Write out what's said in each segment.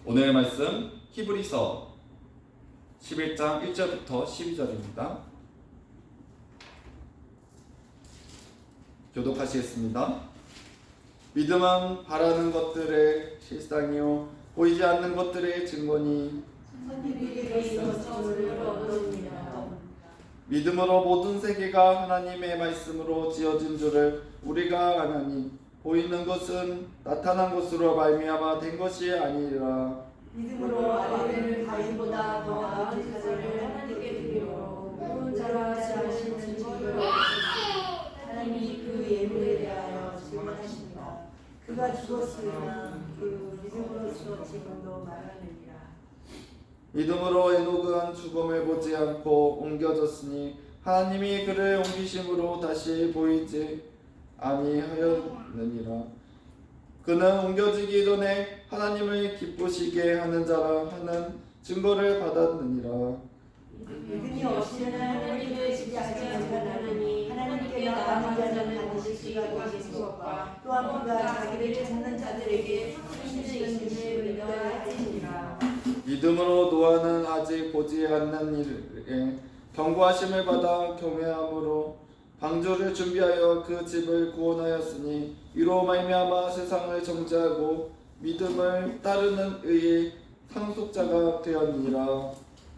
오늘의 말씀 히브리서 11장 1절부터 12절입니다. 교독하시겠습니다. 믿음은 바라는 것들의 실상이요 보이지 않는 것들의 증거니 믿음으로 모든 세계가 하나님의 말씀으로 지어진 줄을 우리가 아나니 보이는 것은 나타난 것으로 말미암아 된 것이 아니라 믿음으로 아벨을 가인보다 더 나은 자들을 하나님께 드리므로 모든 자가 자신은 증거를 얻으셨으니 하나님이 그 예물에 대하여 증언하십니다. 그가 죽었으나 그 믿음으로써 지금도 말하느니라. 믿음으로 에녹은 죽음을 보지 않고 옮겨졌으니 하나님이 그를 옮기심으로 다시 보이지 아니하였느니라. 그는 옮겨지기 전에 하나님을 기쁘시게 하는 자라 하는 증거를 받았느니라. 믿음이 없이는 하나님을 지지하지 못하나니 하나님께 나아가는 자는 반드시 그가 계신 것과 또한 그가 자기를 찾는 자들에게 힘쓰시는 주님을 믿어야 하시니라. 믿음으로 노아는 아직 보지 않는 일에 경고하심을 받아 경외함으로 방주를 준비하여 그 집을 구원하였으니 이로 말미암아 세상을 정죄하고 믿음을 따르는 의의 상속자가 되었느니라.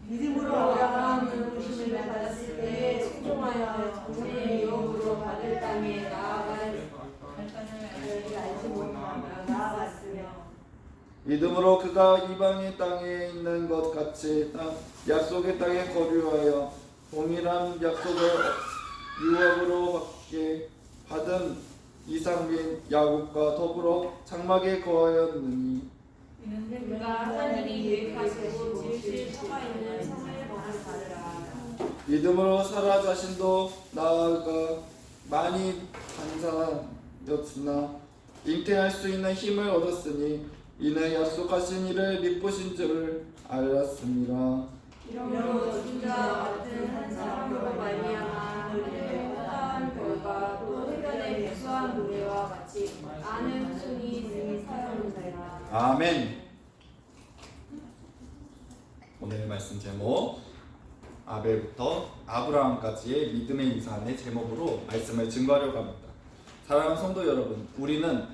믿음으로 아브라함은 부르심을 받았을 때에 순종하여 정성의 유업으로 받을 땅에 나아갈 발단을 알지 못하며 나아갔으며 믿음으로 그가 이방의 땅에 있는 것 같이 약속의 땅에 거류하여 동일한 약속을 유업으로 받게 받은 이삭 및 야곱과 더불어 장막에 거하였느니 이는 그가 하나님이 계획하시고 지으실 터가 있는 성을 보는 자라. 믿음으로 사라 자신도 나아가 많이 간사하였으나 잉태할 수 있는 힘을 얻었으니 이는 약속하신 이를 믿으신 줄을 알았습니다. 이러므로 죽은 자와 같은 한 사람으로 말미암아 너희의 허다한 결과 또 해변의 백수한 노래와 같이 많은 후손이 살아온다라. 아멘. 오늘 말씀 제목 아벨부터 아브라함까지의 믿음의 이산의 제목으로 말씀을 증거하려고 합니다. 사랑하는 성도 여러분, 우리는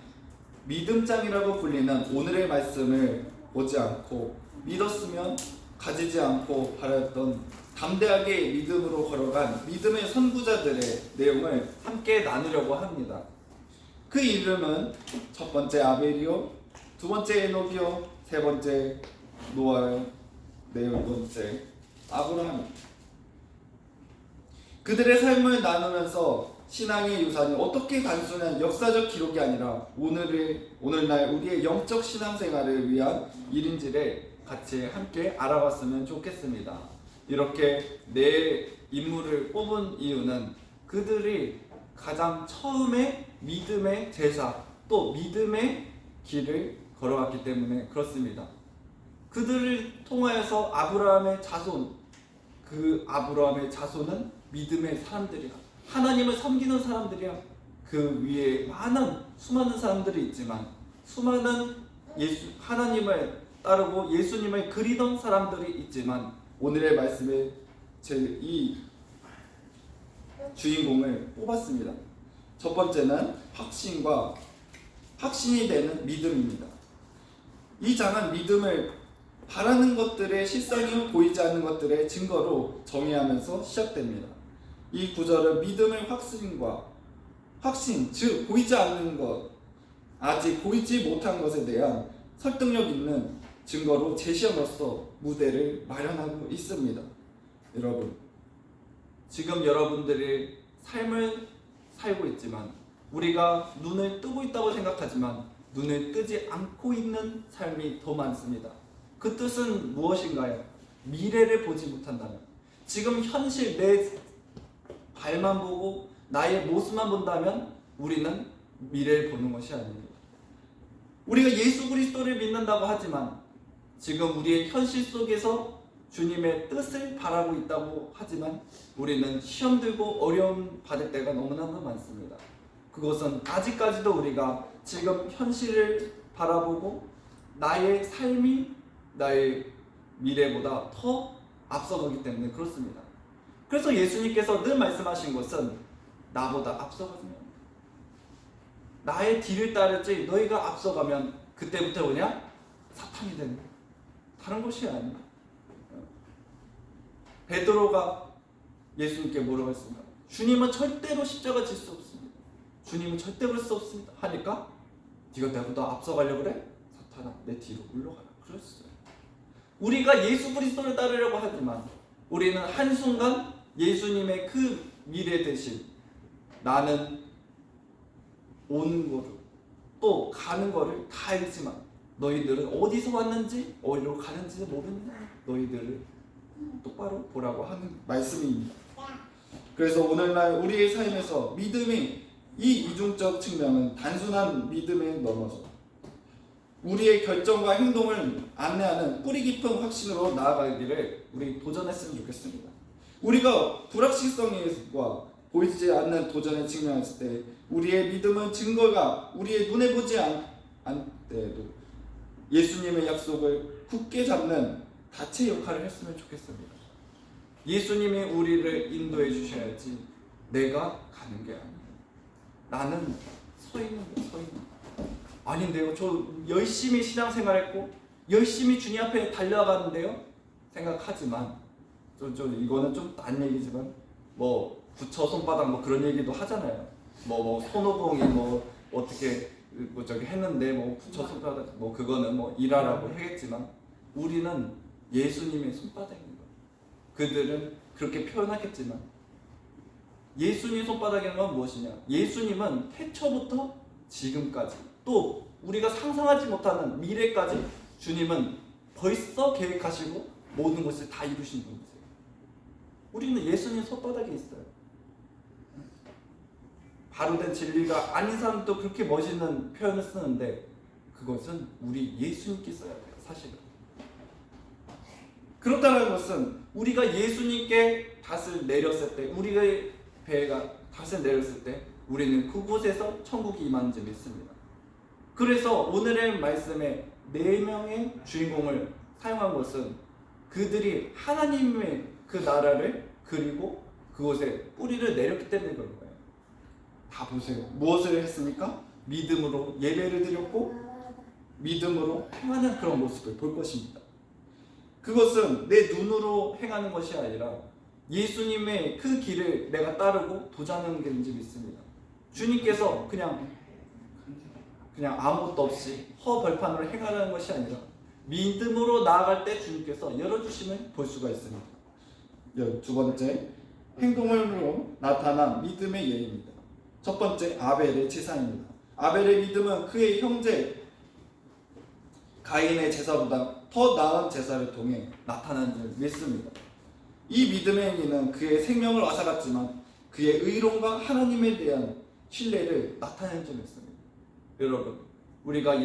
믿음장이라고 불리는 오늘의 말씀을 보지 않고 믿었으면 가지지 않고 바랐던 담대하게 믿음으로 걸어간 믿음의 선구자들의 내용을 함께 나누려고 합니다. 그 이름은 첫 번째 아벨이요, 두 번째 에녹이요, 세 번째 노아요, 네 번째 아브라함. 그들의 삶을 나누면서 신앙의 유산이 어떻게 단순한 역사적 기록이 아니라 오늘날 우리의 영적 신앙생활을 위한 일인지를 같이 함께 알아봤으면 좋겠습니다. 이렇게 네 인물을 뽑은 이유는 그들이 가장 처음에 믿음의 제사 또 믿음의 길을 걸어갔기 때문에 그렇습니다. 그들을 통하여서 아브라함의 자손, 그 아브라함의 자손은 믿음의 사람들이야. 하나님을 섬기는 사람들이야. 그 위에 수많은 사람들이 있지만 수많은 하나님을 따르고 예수님을 그리던 사람들이 있지만 오늘의 말씀에 이 주인공을 뽑았습니다. 첫 번째는 확신이 되는 믿음입니다. 이 장은 믿음을 바라는 것들의 실상이 보이지 않는 것들의 증거로 정의하면서 시작됩니다. 이 구절은 믿음의 확신, 즉 보이지 않는 것, 아직 보이지 못한 것에 대한 설득력 있는 증거로 제시함으로써 무대를 마련하고 있습니다. 여러분, 지금 여러분들의 삶을 살고 있지만 우리가 눈을 뜨고 있다고 생각하지만 눈을 뜨지 않고 있는 삶이 더 많습니다. 그 뜻은 무엇인가요? 미래를 보지 못한다면, 지금 현실 내 발만 보고 나의 모습만 본다면 우리는 미래를 보는 것이 아닙니다. 우리가 예수 그리스도를 믿는다고 하지만 지금 우리의 현실 속에서 주님의 뜻을 바라고 있다고 하지만 우리는 시험 들고 어려움 받을 때가 너무나 많습니다. 그것은 아직까지도 우리가 지금 현실을 바라보고 나의 삶이 나의 미래보다 더 앞서가기 때문에 그렇습니다. 그래서 예수님께서 늘 말씀하신 것은 나보다 앞서가면 나의 뒤를 따르지 너희가 앞서가면 그때부터 뭐냐? 사탄이 되는 거야. 다른 것이 아니야. 베드로가 예수님께 뭐라고 했습니까? 주님은 절대로 십자가 질 수 없습니다. 주님은 절대 그럴 수 없습니다. 하니까 네가 나보다 앞서가려고 그래? 사탄아 내 뒤로 물러가라. 그랬어요. 우리가 예수 그리스도를 따르려고 하지만 우리는 한순간 예수님의 그 미래 대신 나는 오는 거를 또 가는 거를 다 알지만 너희들은 어디서 왔는지 어디로 가는지 모르는 너희들을 똑바로 보라고 하는 말씀입니다. 그래서 오늘날 우리의 삶에서 믿음이 이 이중적 측면은 단순한 믿음에 넘어서 우리의 결정과 행동을 안내하는 뿌리 깊은 확신으로 나아가기를 우리 도전했으면 좋겠습니다. 우리가 불확실성과 보이지 않는 도전에 직면했을 때 우리의 믿음은 증거가 우리의 눈에 보지 않때도 예수님의 약속을 굳게 잡는 다체 역할을 했으면 좋겠습니다. 예수님이 우리를 인도해 주셔야지 내가 가는 게 아니에요. 나는 서 있는 거예요. 서 있는 거예요. 아닌데요. 저 열심히 신앙생활했고 열심히 주님 앞에 달려가는데요. 생각하지만 이거는 좀 딴 얘기지만 뭐 부처 손바닥 뭐 그런 얘기도 하잖아요. 뭐 손오공이 뭐 어떻게 뭐 저기 했는데 뭐 부처 손바닥 뭐 그거는 뭐 일하라고 하겠지만 우리는 예수님의 손바닥인 거예요. 그들은 그렇게 표현하겠지만 예수님 손바닥이라는 건 무엇이냐? 예수님은 태초부터 지금까지 또 우리가 상상하지 못하는 미래까지 주님은 벌써 계획하시고 모든 것을 다 이루신 분이세요. 우리는 예수님 손바닥에 있어요. 바로된 진리가 아닌 사람도 그렇게 멋있는 표현을 쓰는데 그것은 우리 예수님께 써야 돼요. 사실은. 그렇다는 것은 우리가 예수님께 닷을 내렸을 때 우리의 배가 닷을 내렸을 때 우리는 그곳에서 천국이 임하는 줄 믿습니다. 그래서 오늘의 말씀에 4명의 주인공을 사용한 것은 그들이 하나님의 그 나라를 그리고 그곳에 뿌리를 내렸기 때문에 그런 거예요. 다 보세요. 무엇을 했습니까? 믿음으로 예배를 드렸고 믿음으로 행하는 그런 모습을 볼 것입니다. 그것은 내 눈으로 행하는 것이 아니라 예수님의 그 길을 내가 따르고 도전하는 게 인지 믿습니다. 주님께서 그냥 아무것도 없이 허벌판으로 행하라는 것이 아니라 믿음으로 나아갈 때 주님께서 열어주심을 볼 수가 있습니다. 2번째, 행동으로 나타난 믿음의 예입니다. 첫 번째, 아벨의 제사입니다. 아벨의 믿음은 그의 형제 가인의 제사보다 더 나은 제사를 통해 나타난 줄 믿습니다. 이 믿음의 행위는 그의 생명을 앗아갔지만 그의 의로움과 하나님에 대한 신뢰를 나타낸 줄 믿습니다. 여러분, 우리가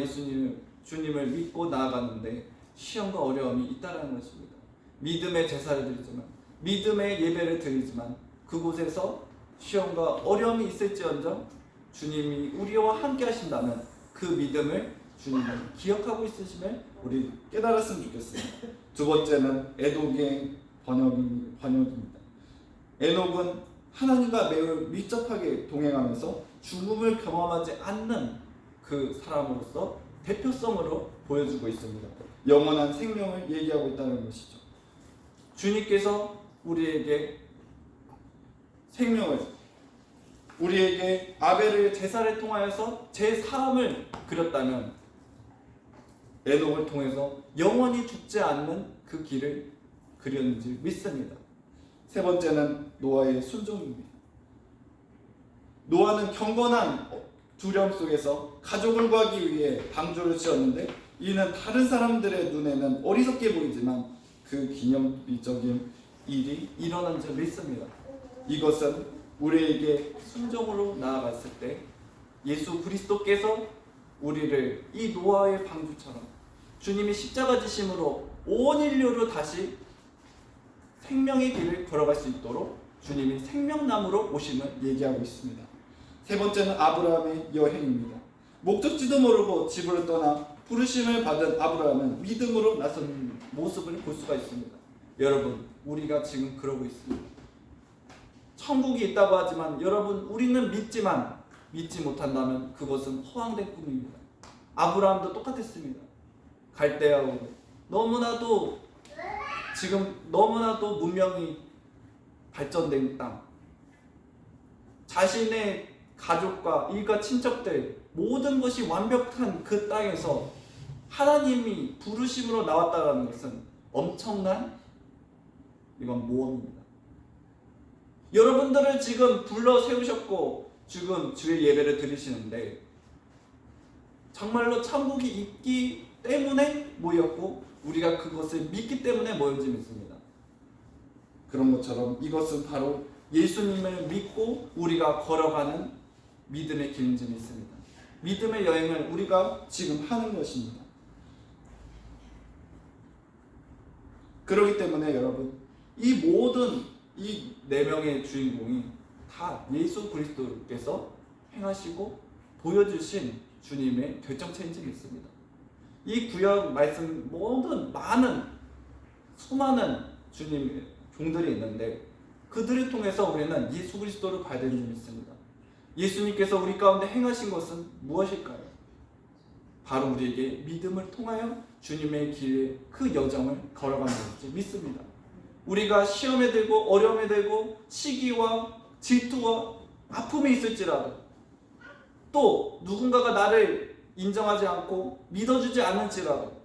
주님을 믿고 나아가는데 시험과 어려움이 있다는 것입니다. 믿음의 제사를 드리지만 믿음의 예배를 드리지만 그곳에서 시험과 어려움이 있을지언정 주님이 우리와 함께 하신다면 그 믿음을 주님은 기억하고 있으심을 우리 깨달았으면 좋겠습니다. 두 번째는 에녹의 번역입니다. 에녹은 하나님과 매우 밀접하게 동행하면서 죽음을 경험하지 않는 그 사람으로서 대표성으로 보여주고 있습니다. 영원한 생명을 얘기하고 있다는 것이죠. 주님께서 우리에게 생명을, 우리에게 아벨의 제사를 통하여서 제 사함을 그렸다면 에녹을 통해서 영원히 죽지 않는 그 길을 그렸는지 믿습니다. 세 번째는 노아의 순종입니다. 노아는 경건한 두려움 속에서 가족을 구하기 위해 방주를 지었는데 이는 다른 사람들의 눈에는 어리석게 보이지만 그 기념비적인 일이 일어난 줄 믿습니다. 이것은 우리에게 순종으로 나아갔을 때 예수 그리스도께서 우리를 이 노아의 방주처럼 주님이 십자가 지심으로 온 인류로 다시 생명의 길을 걸어갈 수 있도록 주님이 생명나무로 오심을 얘기하고 있습니다. 세 번째는 아브라함의 여행입니다. 목적지도 모르고 집을 떠나 부르심을 받은 아브라함은 믿음으로 나선 모습을 볼 수가 있습니다. 여러분, 우리가 지금 그러고 있습니다. 천국이 있다고 하지만 여러분, 우리는 믿지만 믿지 못한다면 그것은 허황된 꿈입니다. 아브라함도 똑같았습니다. 갈대아우르, 너무나도 지금 너무나도 문명이 발전된 땅, 자신의 가족과 일가 친척들 모든 것이 완벽한 그 땅에서 하나님이 부르심으로 나왔다는 것은 엄청난 이건 모험입니다. 여러분들을 지금 불러 세우셨고 지금 주의 예배를 드리시는데 정말로 천국이 있기 때문에 모였고 우리가 그것을 믿기 때문에 모였지 믿습니다. 그런 것처럼 이것은 바로 예수님을 믿고 우리가 걸어가는 믿음의 길인지 믿습니다. 믿음의 여행을 우리가 지금 하는 것입니다. 그렇기 때문에 여러분, 이 모든 이 4명의 주인공이 다 예수 그리스도께서 행하시고 보여주신 주님의 결정체인지 믿습니다. 이 구약 말씀 모든 많은 수많은 주님의 종들이 있는데 그들을 통해서 우리는 예수 그리스도를 봐야 되는지 믿습니다. 예수님께서 우리 가운데 행하신 것은 무엇일까요? 바로 우리에게 믿음을 통하여 주님의 길에 그 여정을 걸어가는 것인지 믿습니다. 우리가 시험에 들고 어려움에 들고 시기와 질투와 아픔이 있을지라도 또 누군가가 나를 인정하지 않고 믿어주지 않을지라도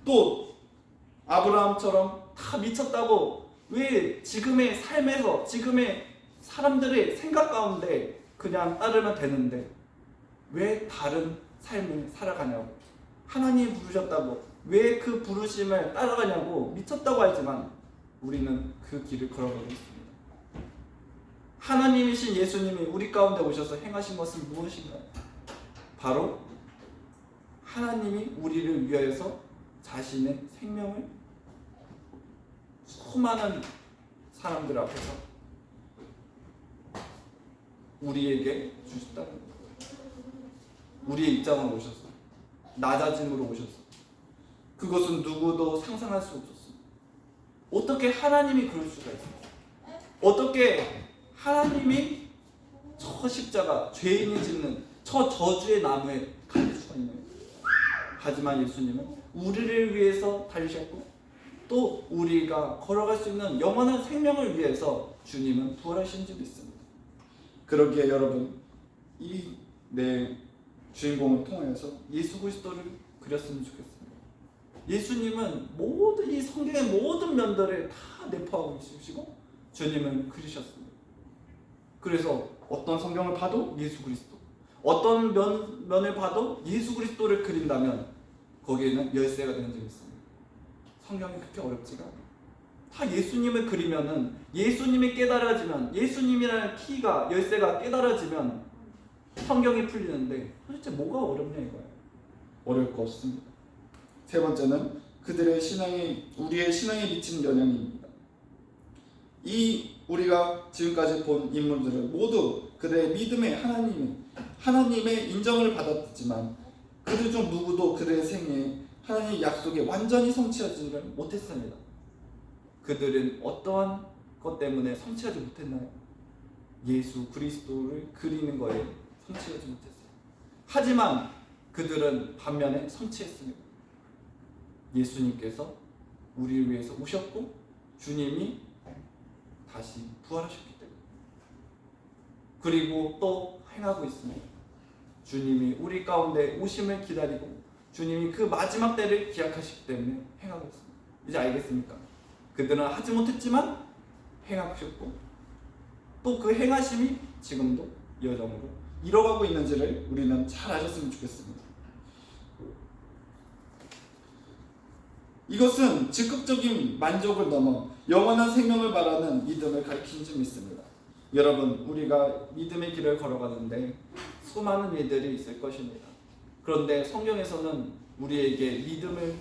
또 아브라함처럼 다 미쳤다고 왜 지금의 삶에서 지금의 사람들의 생각 가운데 그냥 따르면 되는데 왜 다른 삶을 살아가냐고, 하나님이 부르셨다고 왜 그 부르심을 따라가냐고 미쳤다고 하지만 우리는 그 길을 걸어가고 있습니다. 하나님이신 예수님이 우리 가운데 오셔서 행하신 것은 무엇인가요? 바로 하나님이 우리를 위하여서 자신의 생명을 수많은 사람들 앞에서 우리에게 주셨다는 거예요. 우리의 입장으로 오셔서 낮아짐으로 오셔서 그것은 누구도 상상할 수 없었습니다. 어떻게 하나님이 그럴 수가 있어요? 어떻게 하나님이 저 십자가 죄인이 짓는 저 저주의 나무에 갈릴 수가 있나요? 하지만 예수님은 우리를 위해서 달리셨고 또 우리가 걸어갈 수 있는 영원한 생명을 위해서 주님은 부활하신 줄 믿습니다. 그러기에 여러분, 이 내 주인공을 통해서 예수 그리스도를 그렸으면 좋겠습니다. 예수님은 모든 이 성경의 모든 면들을 다 내포하고 계시고 주님은 그리셨습니다. 그래서 어떤 성경을 봐도 예수 그리스도, 어떤 면을 봐도 예수 그리스도를 그린다면 거기에는 열쇠가 되는 점이 있습니다. 성경이 그렇게 어렵지가 않아요. 다 예수님을 그리면은 예수님이 깨달아지면 예수님이라는 키가 열쇠가 깨달아지면 성경이 풀리는데 도대체 뭐가 어렵냐 이거예요. 어려울 거 없습니다. 세 번째는 그들의 신앙이 우리의 신앙에 미치는 영향입니다. 이 우리가 지금까지 본 인물들은 모두 그들의 믿음의 하나님의 인정을 받았지만 그들 중 누구도 그들의 생애에 하나님의 약속에 완전히 성취하지를 못했습니다. 그들은 어떠한 것 때문에 성취하지 못했나요? 예수 그리스도를 그리는 거에 성취하지 못했어요. 하지만 그들은 반면에 성취했습니다. 예수님께서 우리를 위해서 오셨고 주님이 다시 부활하셨기 때문에, 그리고 또 행하고 있습니다. 주님이 우리 가운데 오심을 기다리고 주님이 그 마지막 때를 기약하시기 때문에 행하고 있습니다. 이제 알겠습니까? 그들은 하지 못했지만 행하셨고 또 그 행하심이 지금도 여정으로 이뤄가고 있는지를 우리는 잘 아셨으면 좋겠습니다. 이것은 즉각적인 만족을 넘어 영원한 생명을 바라는 믿음을 가르치는 줄 믿습니다. 여러분, 우리가 믿음의 길을 걸어가는데 수많은 일들이 있을 것입니다. 그런데 성경에서는 우리에게 믿음을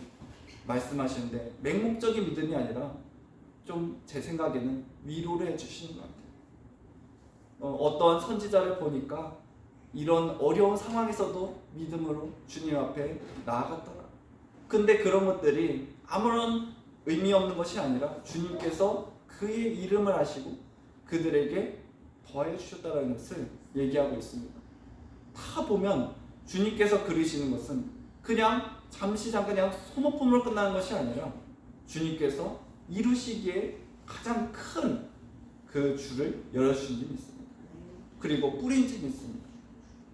말씀하시는데 맹목적인 믿음이 아니라 좀 제 생각에는 위로를 해주시는 것 같아요. 어떠한 선지자를 보니까 이런 어려운 상황에서도 믿음으로 주님 앞에 나아갔더라. 근데 그런 것들이 아무런 의미 없는 것이 아니라 주님께서 그의 이름을 아시고 그들에게 더해 주셨다는 것을 얘기하고 있습니다. 다 보면 주님께서 그리시는 것은 그냥 잠시 잠깐 그냥 소모품으로 끝나는 것이 아니라 주님께서 이루시기에 가장 큰 그 줄을 열어주신 줄 믿습니다. 그리고 뿌린 줄 믿습니다.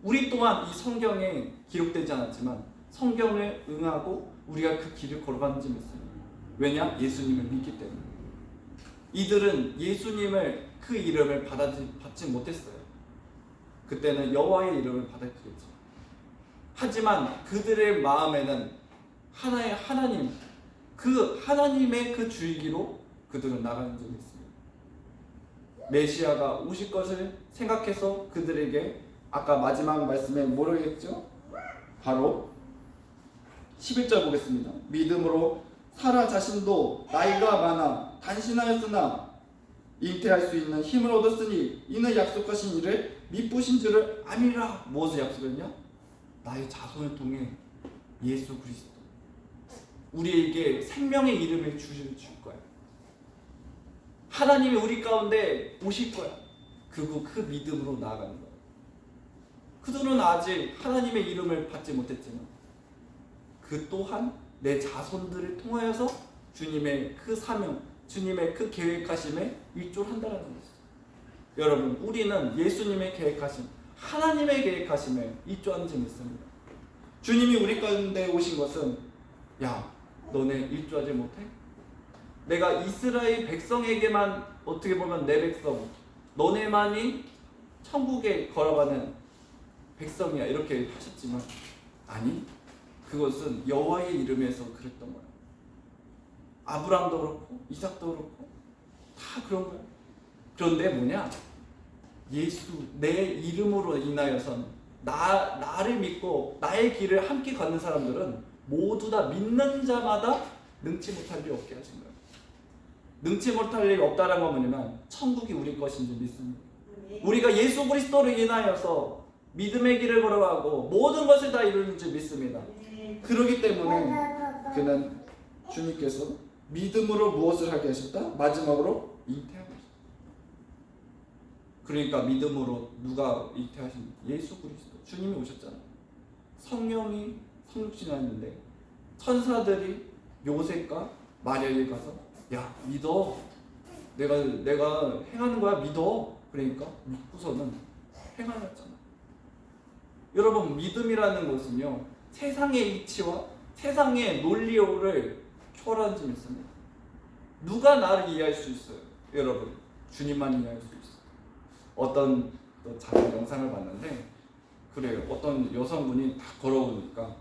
우리 또한 이 성경에 기록되지 않았지만 성경을 응하고 우리가 그 길을 걸어가는 줄 믿습니다. 왜냐? 예수님을 믿기 때문에. 이들은 예수님을 그 이름을 받지 못했어요. 그때는 여호와의 이름을 받았겠죠. 하지만 그들의 마음에는 하나의 하나님, 그 하나님의 그 줄기로 그들은 나가는 줄 믿습니다. 메시아가 오실 것을 생각해서 그들에게 아까 마지막 말씀에 뭐라고 했죠? 바로 11절 보겠습니다. 믿음으로 사라 자신도 나이가 많아 단신하였으나 잉태할 수 있는 힘을 얻었으니 이는 약속하신 이를 미쁘신 줄을 아니라. 무엇을 약속했냐? 나의 자손을 통해 예수 그리스도 우리에게 생명의 이름을 줄 거야. 하나님이 우리 가운데 오실 거야. 그리고 그 믿음으로 나아가는 거야. 그들은 아직 하나님의 이름을 받지 못했지만 그 또한 내 자손들을 통하여서 주님의 그 사명, 주님의 그 계획하심에 일조한다는 것이죠. 여러분, 우리는 예수님의 계획하심, 하나님의 계획하심에 일조하는지 믿습니다. 주님이 우리 가운데 오신 것은 야, 너네 일조하지 못해? 내가 이스라엘 백성에게만 어떻게 보면 내 백성, 너네만이 천국에 걸어가는 백성이야 이렇게 하셨지만 아니, 그것은 여호와의 이름에서 그랬던 거야. 아브람도 그렇고 이삭도 그렇고 다 그런 거야. 그런데 뭐냐? 예수 내 이름으로 인하여선 나를 믿고 나의 길을 함께 가는 사람들은 모두 다 믿는 자마다 능치 못할 일 없게 하신 거야. 능치 못할 일 없다는 건 뭐냐면 천국이 우리 것인 줄 믿습니다. 우리가 예수 그리스도로 인하여서 믿음의 길을 걸어가고 모든 것을 다 이루는 줄 믿습니다. 그러기 때문에 그는 주님께서 믿음으로 무엇을 하게 하셨다? 마지막으로 잉태하게 하셨다. 그러니까 믿음으로 누가 잉태하신? 예수 그리스도 주님이 오셨잖아요. 성령이 성육신하였는데 천사들이 요셉과 마리아에게 가서 야, 믿어. 내가 행하는 거야. 믿어. 그러니까 믿고서는 행하였잖아. 여러분, 믿음이라는 것은요, 세상의 이치와 세상의 논리를 초월하는 줄 믿습니다. 누가 나를 이해할 수 있어요? 여러분, 주님만 이해할 수 있어요. 어떤 작은 영상을 봤는데 그래요. 어떤 여성분이 딱 걸어오니까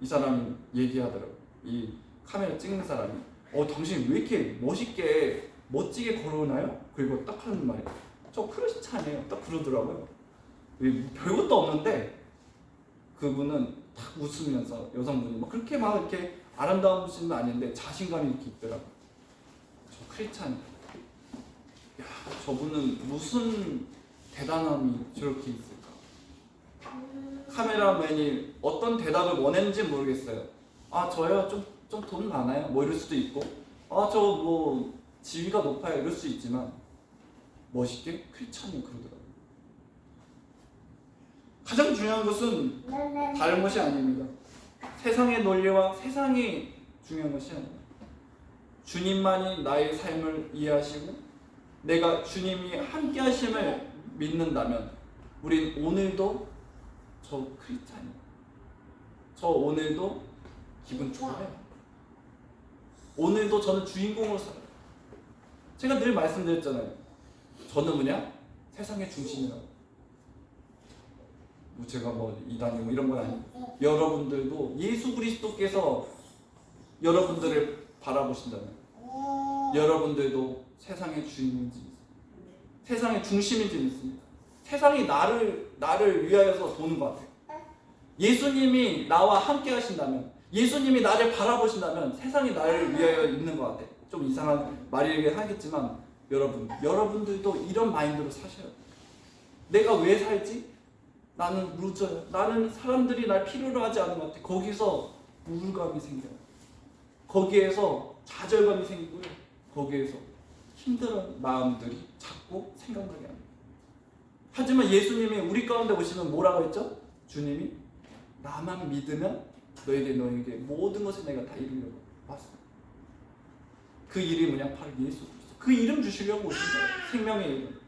이 사람이 얘기하더라고요. 이 카메라 찍는 사람이 당신 왜 이렇게 멋지게 걸어오나요? 그리고 딱 하는 말이 저 크리스찬이에요. 딱 그러더라고요. 별것도 없는데 그분은 딱 웃으면서 여성분이 막 그렇게 막 이렇게 아름다우신 분 아닌데 자신감이 이렇게 있더라고요. 저 크리스찬이에요. 야, 저분은 무슨 대단함이 저렇게 있을까? 카메라맨이 어떤 대답을 원했는지 모르겠어요. 아, 저요? 좀 돈 많아요? 뭐 이럴 수도 있고, 아, 저 뭐 지위가 높아요? 이럴 수 있지만 멋있게 크리스찬이 그러더라고요. 가장 중요한 것은 다른 것이 아닙니다. 세상의 논리와 세상이 중요한 것이 아닙니다. 주님만이 나의 삶을 이해하시고 내가 주님이 함께 하심을 믿는다면 우린 오늘도 저 크리스찬이에요. 저 오늘도 기분 좋아요. 오늘도 저는 주인공으로 살아요. 제가 늘 말씀드렸잖아요. 저는 뭐냐? 세상의 중심이라고. 제가 이단이고 이런 건 아니에요. 여러분들도 예수 그리스도께서 여러분들을 바라보신다면 여러분들도 세상의 주인인지 세상의 중심인지 믿습니다. 세상이 나를 위하여서 도는 것 같아요. 예수님이 나와 함께 하신다면 예수님이 나를 바라보신다면 세상이 나를 위하여 있는 것 같아요. 좀 이상한 말이긴 하겠지만 여러분들도 이런 마인드로 사셔야 돼요. 내가 왜 살지? 나는 루저야. 나는 사람들이 날 필요로 하지 않은 것 같아. 거기서 우울감이 생겨요. 거기에서 좌절감이 생기고요. 거기에서 힘든 마음들이 자꾸 생각나게 합니다. 하지만 예수님이 우리 가운데 오시면 뭐라고 했죠? 주님이 나만 믿으면 너에게 모든 것을 내가 다 이루려고 왔어. 그 이름이 뭐냐? 바로 예수 그리스도. 그 이름 주시려고 오신 거예요. 생명의 이름.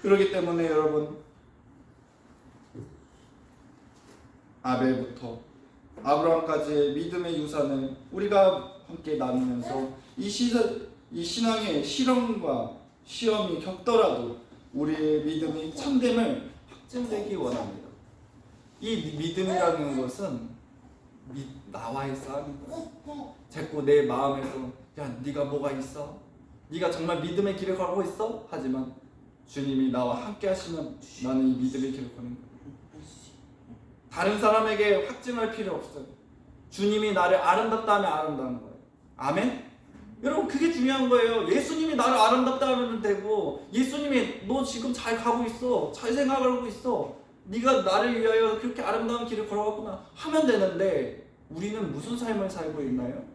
그렇기 때문에 여러분, 아벨부터 아브라함까지의 믿음의 유산을 우리가 함께 나누면서 이 신앙의 실험과 시험이 겪더라도 우리의 믿음이 참됨을 확증되기 원합니다. 이 믿음이라는 것은 나와의 싸움이고요. 자꾸 내 마음에서 야 네가 뭐가 있어? 네가 정말 믿음의 길을 걸고 있어? 하지만 주님이 나와 함께 하시면 나는 이 믿음의 길을 걷는 거예요. 다른 사람에게 확증할 필요 없어요. 주님이 나를 아름답다 하면 아름다운 거예요. 아멘? 여러분 그게 중요한 거예요. 예수님이 나를 아름답다 하면 되고, 예수님이 너 지금 잘 가고 있어, 잘 생각하고 있어, 네가 나를 위하여 그렇게 아름다운 길을 걸어갔구나 하면 되는데, 우리는 무슨 삶을 살고 있나요?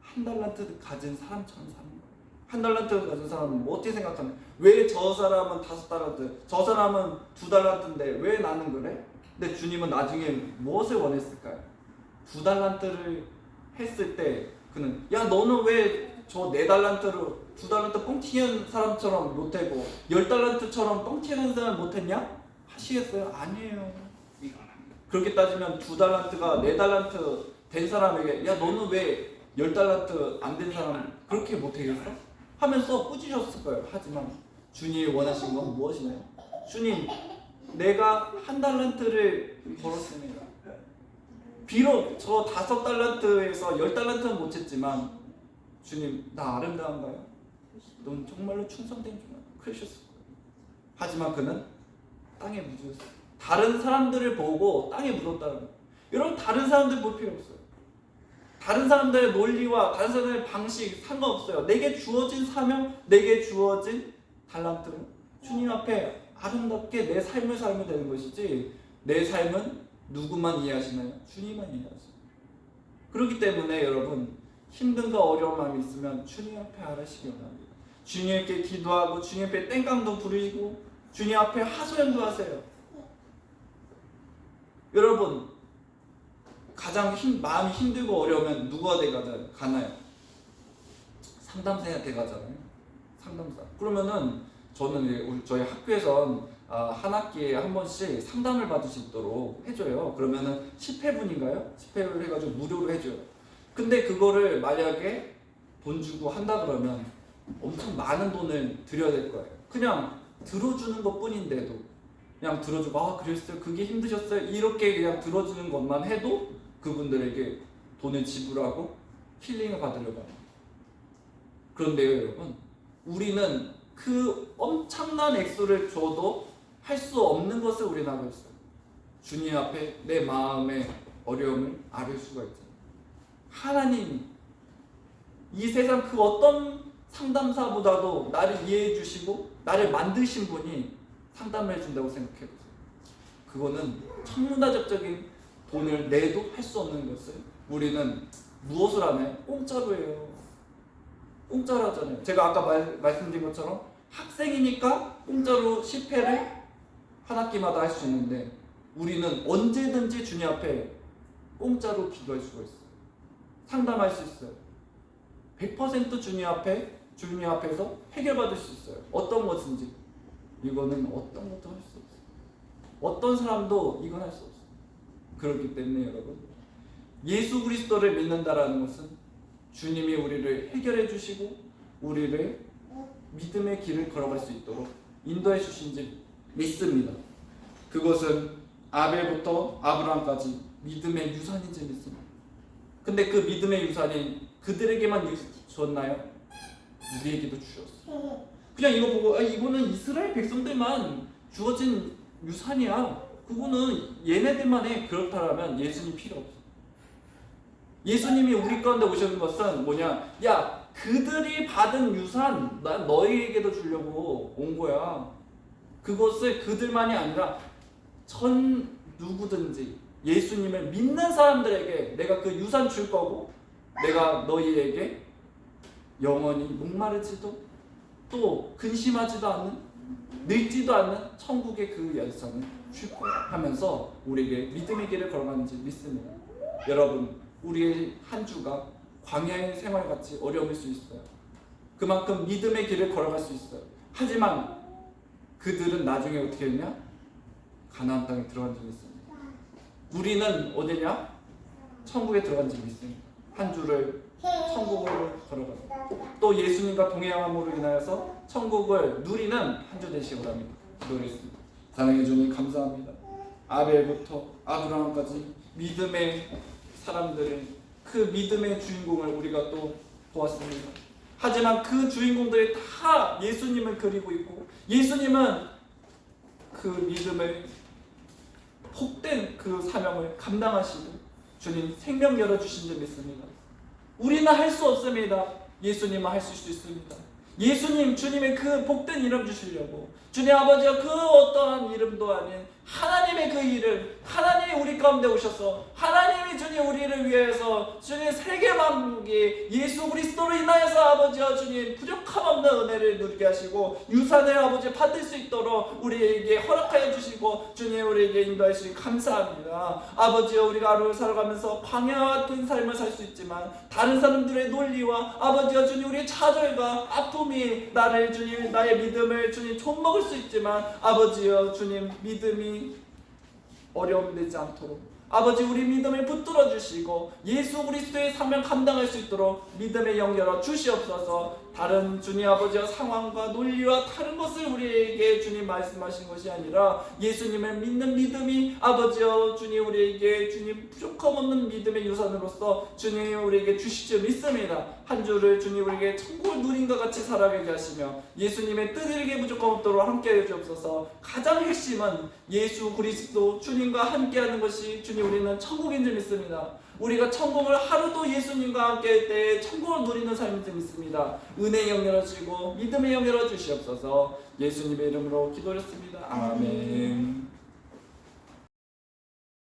한 달란트 가진 사람처럼 사는 거예요. 한 달란트 가진 사람은 뭐 어떻게 생각하냐? 왜 저 사람은 5달란트, 저 사람은 2달란트인데 왜 나는 그래? 근데 주님은 나중에 무엇을 원했을까요? 2달란트를 했을 때 그는 야 너는 왜 저 4달란트로 2달란트 뻥튀기한 사람처럼 못하고 10달란트처럼 뻥튀기한 사람 못했냐? 하시겠어요? 아니에요. 그렇게 따지면 2달란트가 4달란트 된 사람에게 야 너는 왜 10달란트 안 된 사람 그렇게 못하겠어? 하면서 꾸짖으셨을 거예요. 하지만 주님이 원하신 건 무엇이나요? 주님, 내가 1달란트를 벌었습니다. 비록 저 5달란트에서 10달란트는 못했지만 주님, 나 아름다운가요? 넌 정말로 충성된 줄 그러셨을 거예요. 하지만 그는 땅에 묻었어요. 다른 사람들을 보고 땅에 묻었다는 거예요. 여러분 다른 사람들 볼 필요 없어요. 다른 사람들의 논리와 다른 사람들의 방식 상관없어요. 내게 주어진 사명, 내게 주어진 달란트는 주님 앞에 아름답게 내 삶을 살면 되는 것이지, 내 삶은 누구만 이해하시나요? 주님만 이해하세요. 그렇기 때문에 여러분 힘든가 어려운 마음이 있으면 주님 앞에 아뢰시기 원합니다. 주님께 기도하고 주님 앞에 땡깡도 부리고 주님 앞에 하소연도 하세요. 여러분 가장 마음이 힘들고 어려우면 누가 가나요? 상담사한테 가잖아요. 상담사. 그러면은 저는 저희 학교에선 한 학기에 한 번씩 상담을 받을 수 있도록 해줘요. 그러면은 10회분인가요? 10회를 해가지고 무료로 해줘요. 근데 그거를 만약에 돈 주고 한다 그러면 엄청 많은 돈을 들여야 될 거예요. 그냥 들어주는 것 뿐인데도 그냥 들어주고 그랬어요, 그게 힘드셨어요, 이렇게 그냥 들어주는 것만 해도 그분들에게 돈을 지불하고 힐링을 받으려고 합니다. 그런데요 여러분, 우리는 그 엄청난 액수를 줘도 할 수 없는 것을 우리는 하고 있어요. 주님 앞에 내 마음의 어려움을 아뢰 수가 있잖아요. 하나님이 이 세상 그 어떤 상담사보다도 나를 이해해 주시고 나를 만드신 분이 상담을 해준다고 생각해 보세요. 그거는 천문학적인 돈을 내도 할 수 없는 것을 우리는 무엇을 하나요? 공짜로 해요. 공짜로 하잖아요. 제가 아까 말씀드린 것처럼 학생이니까 공짜로 10회를 한 학기마다 할 수 있는데, 우리는 언제든지 주님 앞에 공짜로 기도할 수가 있어요. 상담할 수 있어요. 100% 주님 앞에서 해결받을 수 있어요. 어떤 것인지. 이거는 어떤 것도 할 수 없어요. 어떤 사람도 이건 할 수 없어요. 그렇기 때문에 여러분, 예수 그리스도를 믿는다라는 것은 주님이 우리를 해결해 주시고 우리를 믿음의 길을 걸어갈 수 있도록 인도해 주신지 믿습니다. 그것은 아벨부터 아브라함까지 믿음의 유산인지 믿습니다. 근데 그 믿음의 유산이 그들에게만 주었나요? 우리에게도 주셨어요. 그냥 이거 보고 이거는 이스라엘 백성들만 주어진 유산이야, 그거는 얘네들만 해, 그렇다면 예수님 필요 없어. 예수님이 우리 가운데 오시는 것은 뭐냐? 그들이 받은 유산 난 너희에게도 주려고 온 거야. 그것을 그들만이 아니라 전 누구든지 예수님을 믿는 사람들에게 내가 그 유산 줄 거고, 내가 너희에게 영원히 목마르지도 또 근심하지도 않는, 늙지도 않는 천국의 그 열성을 줄 거야 하면서 우리에게 믿음의 길을 걸어가는지 믿습니다. 여러분, 우리의 한 주가 광야의 생활같이 어려울 수 있어요. 그만큼 믿음의 길을 걸어갈 수 있어요. 하지만 그들은 나중에 어떻게 했냐? 가나안 땅에 들어간 적이 있습니다. 우리는 어디냐? 천국에 들어간 적이 있습니다. 한 주를 천국으로 걸어가고 또 예수님과 동행함으로 인하여서 천국을 누리는 한 주 되시기 바랍니다. 기도하겠습니다. 사랑해 주님 감사합니다. 아벨부터 아브라함까지 믿음의 사람들의 그 믿음의 주인공을 우리가 또 보았습니다. 하지만 그 주인공들이 다 예수님을 그리고 있고, 예수님은 그 믿음을 복된 그 사명을 감당하시고 주님 생명 열어주신 줄 믿습니다. 우리는 할 수 없습니다. 예수님은 하실 수 있습니다. 예수님, 주님의 그 복된 이름 주시려고 주님 아버지가 그 어떠한 이름도 아닌 하나님의 그 이름, 하나님이 우리 가운데 오셔서 하나님이 주님 우리를 위해서 주님 세계 만국이 예수 그리스도로 인하여서 아버지와 주님 부족함 없는 은혜를 누리게 하시고 유산을 아버지 받을 수 있도록 우리에게 허락하여 주시고 주님 우리에게 인도해 주시니 감사합니다. 아버지여, 우리가 하루를 살아가면서 광야 같은 삶을 살 수 있지만 다른 사람들의 논리와 아버지여 주님 우리의 좌절과 아픔이 나를 주님 나의 믿음을 주님 좀먹을 수 있지만 아버지여 주님 믿음이 어려움 되지 않도록 아버지 우리 믿음을 붙들어 주시고 예수 그리스도의 사명 감당할 수 있도록 믿음의 영 열어 주시옵소서. 다른 주님 아버지의 상황과 논리와 다른 것을 우리에게 주님 말씀하신 것이 아니라 예수님을 믿는 믿음이 아버지여 주님 우리에게 주님 부족함 없는 믿음의 유산으로서 주님 우리에게 주실 줄 믿습니다. 한 주를 주님 우리에게 천국을 누린 것 같이 살아가게 하시며 예수님의 뜻을 부족함 없도록 함께해 주옵소서. 가장 핵심은 예수 그리스도 주님과 함께하는 것이 주님 우리는 천국인 줄 믿습니다. 우리가 천국을 하루도 예수님과 함께 할 때 천국을 누리는 삶인 줄 믿습니다. 은혜의 영 열어주시고 믿음의 영 열어주시옵소서. 예수님의 이름으로 기도했습니다. 아멘.